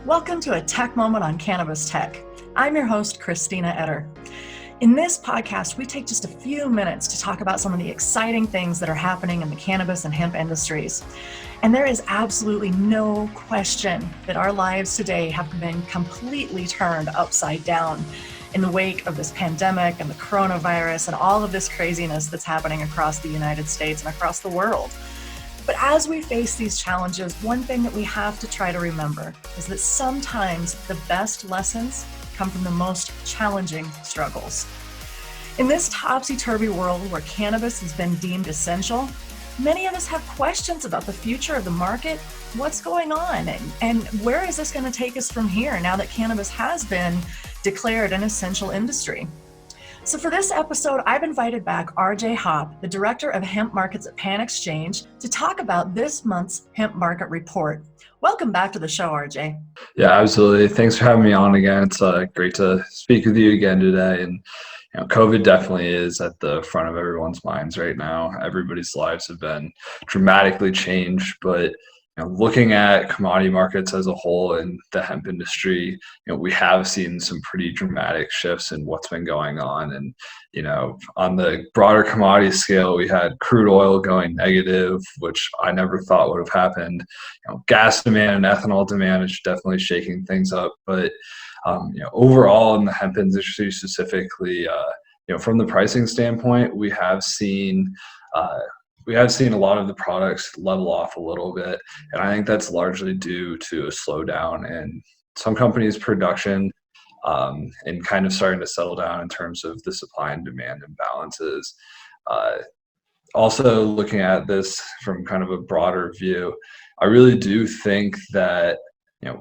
Welcome to a Tech Moment on Cannabis Tech. I'm your host, Christina Etter. In this podcast, we take just a few minutes to talk about some of the exciting things that are happening in the cannabis and hemp industries. And there is absolutely no question that our lives today have been completely turned upside down in the wake of this pandemic and the coronavirus and all of this craziness that's happening across the United States and across the world. But as we face these challenges, one thing that we have to try to remember is that sometimes the best lessons come from the most challenging struggles. In this topsy-turvy world where cannabis has been deemed essential, many of us have questions about the future of the market, what's going on, and where is this going to take us from here now that cannabis has been declared an essential industry. So for this episode, I've invited back RJ Hopp, the Director of Hemp Markets at PanXchange, to talk about this month's hemp market report. Welcome back to the show, RJ. Yeah, absolutely. Thanks for having me on again. It's great to speak with you again today. And COVID definitely is at the front of everyone's minds right now. Everybody's lives have been dramatically changed, but looking at commodity markets as a whole and the hemp industry, we have seen some pretty dramatic shifts in what's been going on. And, on the broader commodity scale, we had crude oil going negative, which I never thought would have happened. Gas demand and ethanol demand is definitely shaking things up. But, overall in the hemp industry specifically, from the pricing standpoint, we have seen a lot of the products level off a little bit, and I think that's largely due to a slowdown in some companies' production and kind of starting to settle down in terms of the supply and demand imbalances. Also, looking at this from kind of a broader view, I really do think that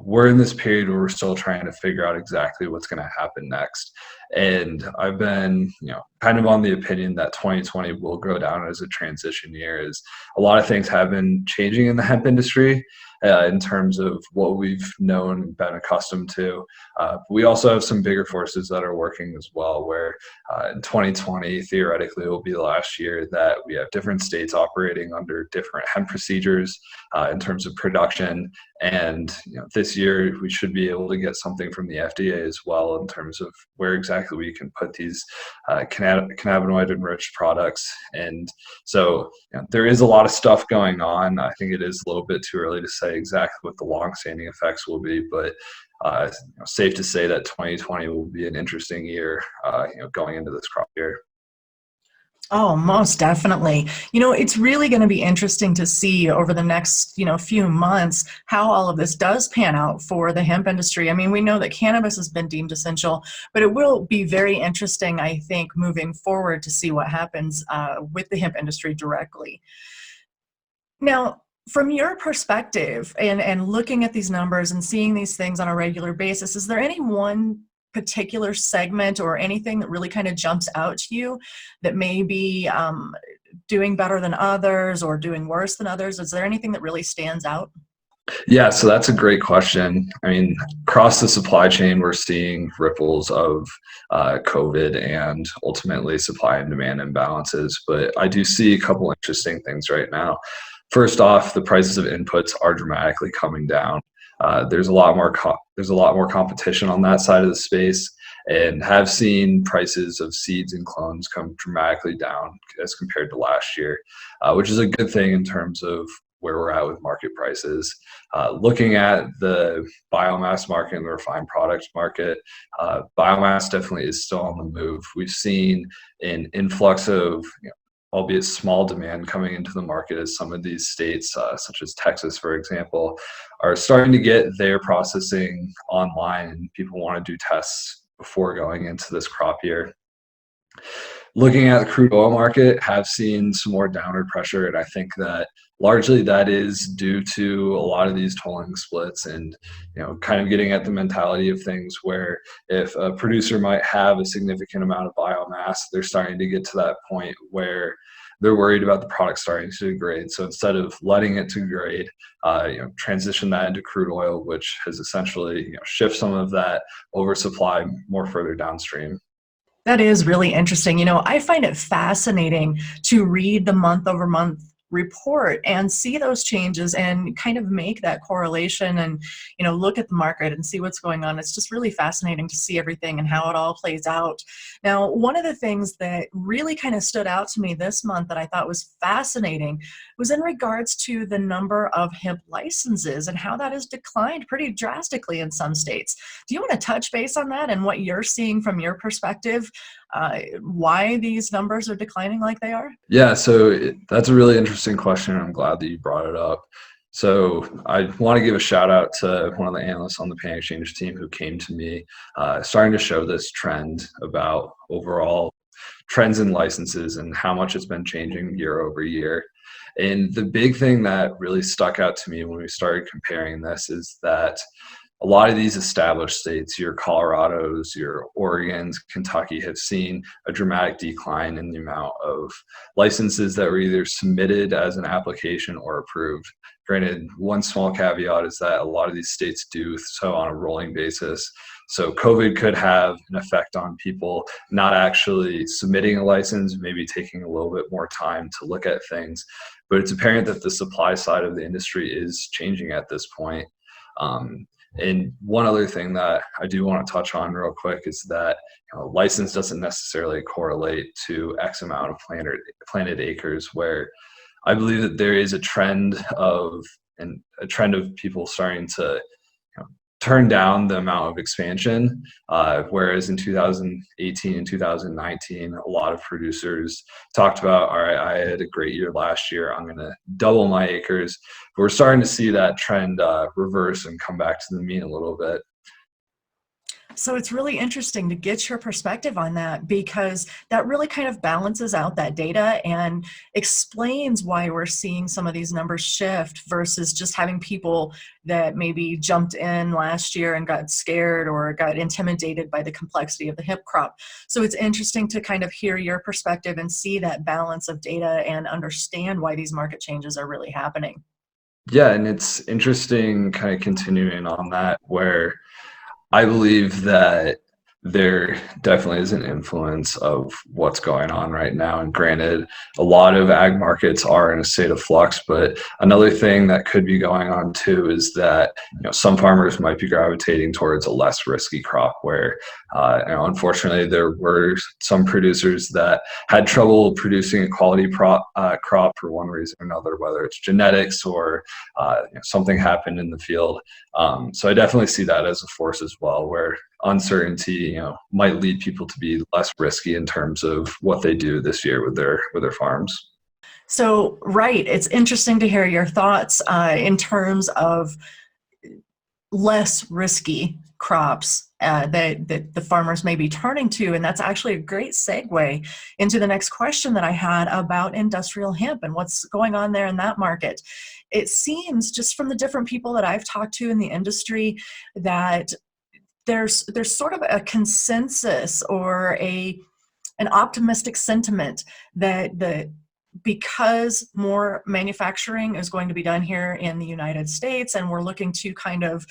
we're in this period where we're still trying to figure out exactly what's going to happen next. And I've been, kind of on the opinion that 2020 will go down as a transition year, as a lot of things have been changing in the hemp industry in terms of what we've known and been accustomed to. We also have some bigger forces that are working as well, where in 2020, theoretically, will be the last year that we have different states operating under different hemp procedures in terms of production. And this year, we should be able to get something from the FDA as well in terms of where exactly we can put these cannabinoid-enriched products. And so there is a lot of stuff going on. I think it is a little bit too early to say exactly what the long-standing effects will be, but safe to say that 2020 will be an interesting year going into this crop year. Oh, most definitely. It's really going to be interesting to see over the next, few months how all of this does pan out for the hemp industry. I mean, we know that cannabis has been deemed essential, but it will be very interesting, I think, moving forward to see what happens with the hemp industry directly. Now, from your perspective and looking at these numbers and seeing these things on a regular basis, is there any one particular segment or anything that really kind of jumps out to you that may be doing better than others or doing worse than others? Is there anything that really stands out? Yeah, so that's a great question. I mean, across the supply chain, we're seeing ripples of COVID and ultimately supply and demand imbalances. But I do see a couple interesting things right now. First off, the prices of inputs are dramatically coming down. There's a lot more competition on that side of the space, and have seen prices of seeds and clones come dramatically down as compared to last year, which is a good thing in terms of where we're at with market prices. Looking at the biomass market and the refined products market, biomass definitely is still on the move. We've seen an influx of albeit small demand coming into the market as some of these states, such as Texas, for example, are starting to get their processing online, and people want to do tests before going into this crop year. Looking at the crude oil market, have seen some more downward pressure, and I think that largely that is due to a lot of these tolling splits and kind of getting at the mentality of things where if a producer might have a significant amount of biomass, they're starting to get to that point where they're worried about the product starting to degrade. So instead of letting it degrade, transition that into crude oil, which has essentially shift some of that oversupply more further downstream. That is really interesting. I find it fascinating to read the month over month report and see those changes and kind of make that correlation and, look at the market and see what's going on. It's just really fascinating to see everything and how it all plays out. Now, one of the things that really kind of stood out to me this month that I thought was fascinating was in regards to the number of hemp licenses and how that has declined pretty drastically in some states. Do you want to touch base on that and what you're seeing from your perspective, why these numbers are declining like they are? Yeah, so that's a really interesting question. I'm glad that you brought it up. So I want to give a shout out to one of the analysts on the PanXchange team who came to me, starting to show this trend about overall trends in licenses and how much it's been changing year over year. And the big thing that really stuck out to me when we started comparing this is that a lot of these established states, your Colorados, your Oregons, Kentucky, have seen a dramatic decline in the amount of licenses that were either submitted as an application or approved. Granted, one small caveat is that a lot of these states do so on a rolling basis. So COVID could have an effect on people not actually submitting a license, maybe taking a little bit more time to look at things. But it's apparent that the supply side of the industry is changing at this point. And one other thing that I do want to touch on real quick is that license doesn't necessarily correlate to X amount of planted acres, where I believe that there is a trend of people starting to turn down the amount of expansion, whereas in 2018 and 2019, a lot of producers talked about, all right, I had a great year last year, I'm going to double my acres. But we're starting to see that trend reverse and come back to the mean a little bit. So it's really interesting to get your perspective on that, because that really kind of balances out that data and explains why we're seeing some of these numbers shift versus just having people that maybe jumped in last year and got scared or got intimidated by the complexity of the hemp crop. So it's interesting to kind of hear your perspective and see that balance of data and understand why these market changes are really happening. Yeah, and it's interesting kind of continuing on that, where I believe that there definitely is an influence of what's going on right now. And granted, a lot of ag markets are in a state of flux, but another thing that could be going on too is that some farmers might be gravitating towards a less risky crop, where unfortunately there were some producers that had trouble producing a quality crop for one reason or another, whether it's genetics or something happened in the field. So I definitely see that as a force as well, where uncertainty, might lead people to be less risky in terms of what they do this year with their farms. So, right, it's interesting to hear your thoughts in terms of less risky crops that the farmers may be turning to. And that's actually a great segue into the next question that I had about industrial hemp and what's going on there in that market. It seems, just from the different people that I've talked to in the industry, that there's sort of a consensus or an optimistic sentiment that because more manufacturing is going to be done here in the United States, and we're looking to kind of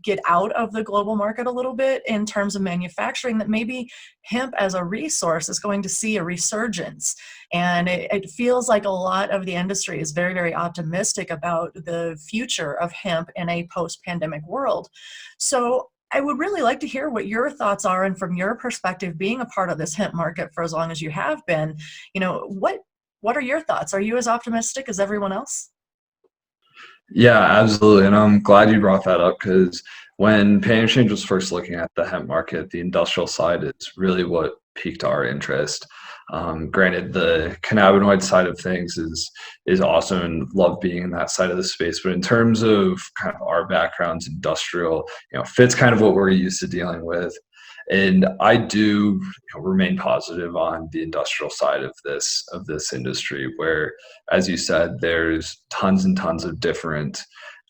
get out of the global market a little bit in terms of manufacturing, that maybe hemp as a resource is going to see a resurgence. And it feels like a lot of the industry is very, very optimistic about the future of hemp in a post-pandemic world. So I would really like to hear what your thoughts are, and from your perspective, being a part of this hemp market for as long as you have been, what are your thoughts? Are you as optimistic as everyone else? Yeah, absolutely. And I'm glad you brought that up, because when PanXchange was first looking at the hemp market, the industrial side is really what piqued our interest. Granted, the cannabinoid side of things is awesome, and love being in that side of the space. But in terms of kind of our backgrounds, industrial, fits kind of what we're used to dealing with. And I do remain positive on the industrial side of this industry, where, as you said, there's tons and tons of different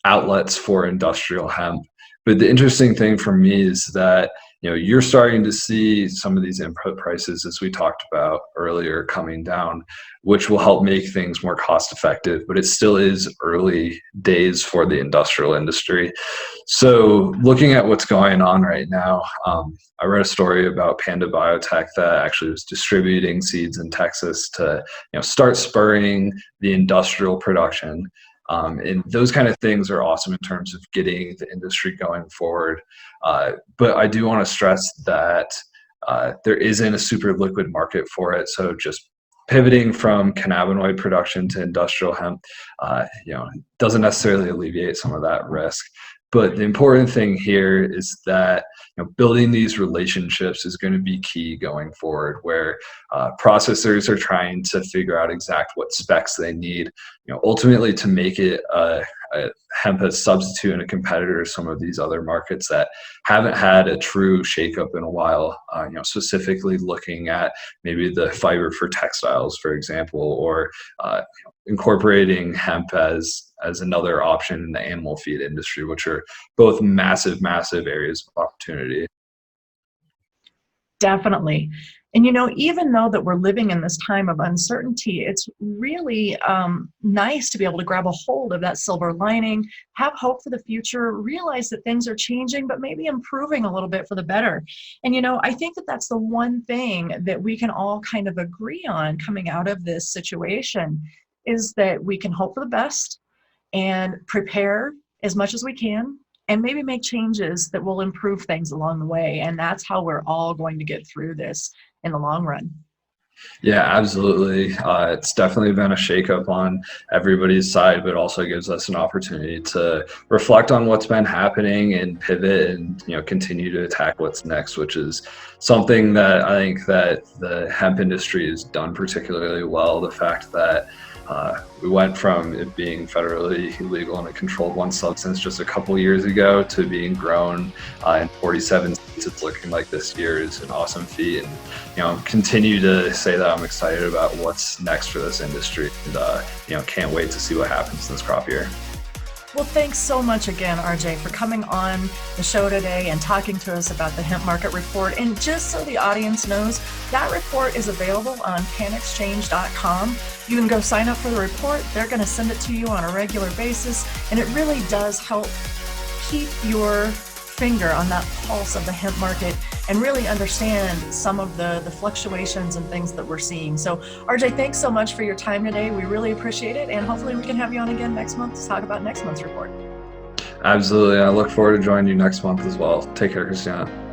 outlets for industrial hemp. But the interesting thing for me is that you're starting to see some of these input prices, as we talked about earlier, coming down, which will help make things more cost effective, but it still is early days for the industrial industry. So looking at what's going on right now, I read a story about Panda Biotech that actually was distributing seeds in Texas to start spurring the industrial production. And those kind of things are awesome in terms of getting the industry going forward. But I do want to stress that there isn't a super liquid market for it. So just pivoting from cannabinoid production to industrial hemp, doesn't necessarily alleviate some of that risk. But the important thing here is that building these relationships is going to be key going forward, where processors are trying to figure out exact what specs they need, ultimately to make it a hemp a substitute and a competitor to some of these other markets that haven't had a true shakeup in a while. Specifically looking at maybe the fiber for textiles, for example, or incorporating hemp as another option in the animal feed industry, which are both massive areas of opportunity. Definitely. And even though that we're living in this time of uncertainty, it's really nice to be able to grab a hold of that silver lining, have hope for the future, realize that things are changing, but maybe improving a little bit for the better. And I think that that's the one thing that we can all kind of agree on coming out of this situation, is that we can hope for the best and prepare as much as we can, and maybe make changes that will improve things along the way. And that's how we're all going to get through this in the long run. Yeah, absolutely. It's definitely been a shakeup on everybody's side, but also gives us an opportunity to reflect on what's been happening and pivot and continue to attack what's next, which is something that I think that the hemp industry has done particularly well. The fact that we went from it being federally illegal and a controlled one substance just a couple years ago to being grown in 47 states. It's looking like this year is an awesome feat, and continue to say that I'm excited about what's next for this industry, and can't wait to see what happens in this crop year. Well, thanks so much again, RJ, for coming on the show today and talking to us about the hemp market report. And just so the audience knows, that report is available on PanXchange.com. You can go sign up for the report. They're going to send it to you on a regular basis. And it really does help keep your finger on that pulse of the hemp market and really understand some of the fluctuations and things that we're seeing. So RJ, thanks so much for your time today. We really appreciate it. And hopefully we can have you on again next month to talk about next month's report. Absolutely. I look forward to joining you next month as well. Take care, Christina.